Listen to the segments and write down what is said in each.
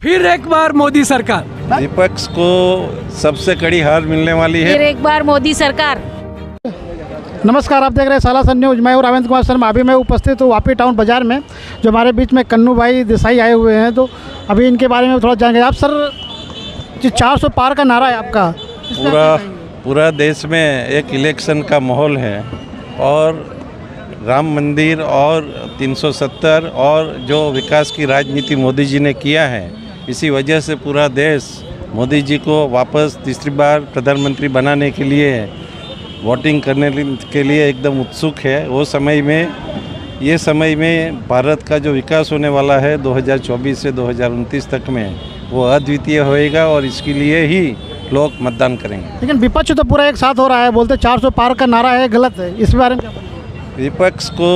फिर एक बार मोदी सरकार। विपक्ष को सबसे कड़ी हार मिलने वाली है। फिर एक बार मोदी सरकार। नमस्कार, आप देख रहे हैं सालासन न्यूज। मैं हूं रावेंद्र कुमार शर्मा। अभी मैं उपस्थित हूँ वापी टाउन बाज़ार में, जो हमारे बीच में कन्नू भाई देसाई आए हुए हैं। तो अभी इनके बारे में थोड़ा जानेंगे। आप सर, जो 400 पार का नारा है आपका, पूरा देश में एक इलेक्शन का माहौल है और राम मंदिर और 370 और जो विकास की राजनीति मोदी जी ने किया है, इसी वजह से पूरा देश मोदी जी को वापस तीसरी बार प्रधानमंत्री बनाने के लिए वोटिंग करने के लिए एकदम उत्सुक है। वो समय में भारत का जो विकास होने वाला है 2024 से 2029 तक में, वो अद्वितीय होएगा और इसके लिए ही लोग मतदान करेंगे। लेकिन विपक्ष तो पूरा एक साथ हो रहा है, बोलते 400 पार का नारा है, गलत है। इस बारे में क्या? विपक्ष को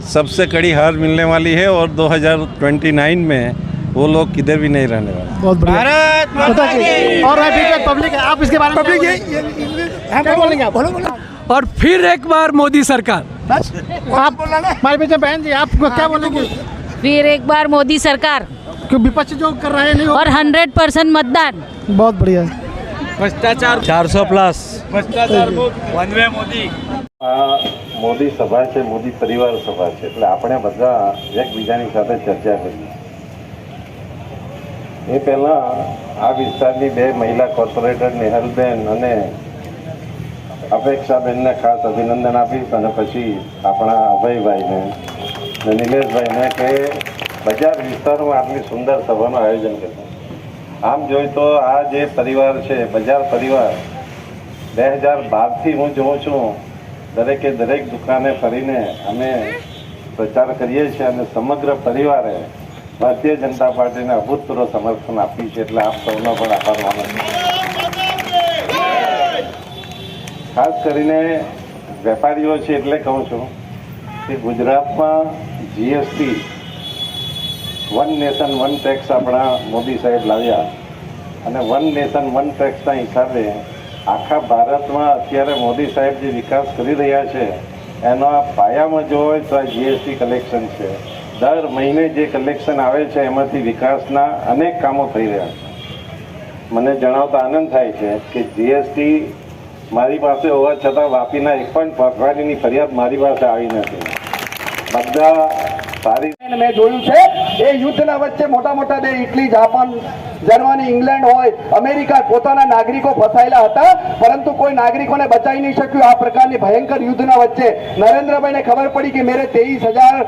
सबसे कड़ी हार मिलने वाली है और 2029 में वो लोग किधर भी नहीं रहने वाले। बहुत बढ़िया। और पब्लिक है, आप इसके बारे में क्या बोलेंगे? आप बोलो। और फिर एक बार मोदी सरकार। आप हमारे बीच में बहन जी, आप क्या बोलेंगे? फिर एक बार मोदी सरकार। क्यों विपक्ष जो कर रहे हैं नहीं और 100% मतदान। बहुत बढ़िया। भ्रष्टाचार 400 प्लस भ्रष्टाचार वन वे मोदी। મોદી સભા છે, મોદી પરિવાર સભા છે, એટલે આપણે બધા એકબીજાની સાથે ચર્ચા કરી। એ પહેલાં આ વિસ્તારની બે મહિલા કોર્પોરેટર નેહલબેન અને અપેક્ષાબેનને ખાસ અભિનંદન આપીશ, અને પછી આપણા અભયભાઈને અને નિલેશભાઈને કે બજાર વિસ્તારમાં આટલી સુંદર સભાનું આયોજન કર્યું। આમ જોઈએ તો આ જે પરિવાર છે, બજાર પરિવાર, 2012થી હું જોઉં છું દરેકે દરેક દુકાને ફરીને અમે પ્રચાર કરીએ છીએ અને સમગ્ર પરિવારે ભારતીય જનતા પાર્ટીને અભૂતપૂર્વ સમર્થન આપ્યું છે, એટલે આપ સૌનો પણ આભાર માનું છું। ખાસ કરીને વેપારીઓ છે એટલે કહું છું કે ગુજરાતમાં GST one nation one tax આપણા મોદી સાહેબ લાવ્યા, અને વન નેશન વન ટેક્સના હિસાબે આખા ભારતમાં અત્યારે મોદી સાહેબ જે વિકાસ કરી રહ્યા છે એનો આ પાયામાં જો હોય તો આ જીએસટી કલેક્શન છે। દર મહિને જે કલેક્શન આવે છે એમાંથી વિકાસના અનેક કામો થઈ રહ્યા છે। મને જણાવતા આનંદ થાય છે કે જીએસટી મારી પાસે હોવા છતાં વાપીના એક પણ વેપારીની ફરિયાદ મારી પાસે આવી નથી। બધા સારી મેં જોયું છે એ યુદ્ધના વચ્ચે મોટા મોટા બે ઇટલી, જાપાન, જર્મની, ઇંગ્લેન્ડ હોય, અમેરિકા પોતાના નાગરિકો ફસાયેલા હતા, પરંતુ કોઈ નાગરિકોને બચાવી નહીં શક્યું। આ પ્રકારની ભયંકર યુદ્ધના વચ્ચે નરેન્દ્રભાઈને ખબર પડી કે मेरे 23,000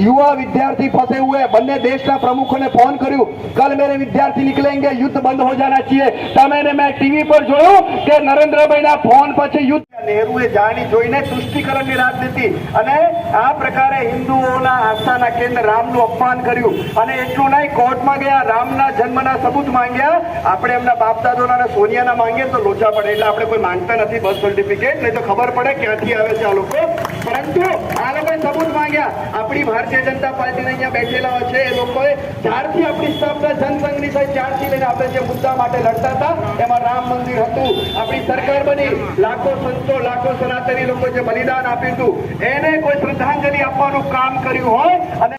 युवा विद्यार्थी फंसे हुए। બંને દેશના પ્રમુખોને ફોન કર્યું, कल मेरे विद्यार्थी निकलेंगे, युद्ध बंद हो जाना चाहिए। तमेने मैं टीवी पर જોયું કે નરેન્દ્રભાઈના ફોન પછી યુદ્ધ નેહરુએ જાણી જોઈને तुष्टिकरणની રાજનીતિ અને આ પ્રકારે હિન્દુઓના આસ્થાના કેન્દ્ર રામનું અપમાન કર્યું, અને એટલું નહીં, કોર્ટમાં ગયા, રામના જન્મના સબૂત માંગ્યા। આપણે એમના બાપ દાદોના સોનિયાના માંગીએ તો લોચા પડે, એટલે આપણે કોઈ માંગતા નથી બર્થ સર્ટિફિકેટ, નહીં તો ખબર પડે ક્યાંથી આવે છે આ લોકો। પરંતુ આ લોકોએ સબૂત માંગ્યા। આપણી ભારતીય જનતા પાર્ટીને અહીંયા બેઠેલા છે એ લોકોએ જ્યારથી આપણી સ્થાપના જનસંઘની થઈ ત્યારથી લઈને આપણે જે મુદ્દા માટે લડતા હતા એમાં રામ મંદિર હતું, આપણી સરકાર બની, લાખો સંતો, લાખો સનાતની લોકો જે બલિદાન આપ્યું હતું એને કોઈ શ્રદ્ધાંજલિ આપવાનું કામ કર્યું હોય અને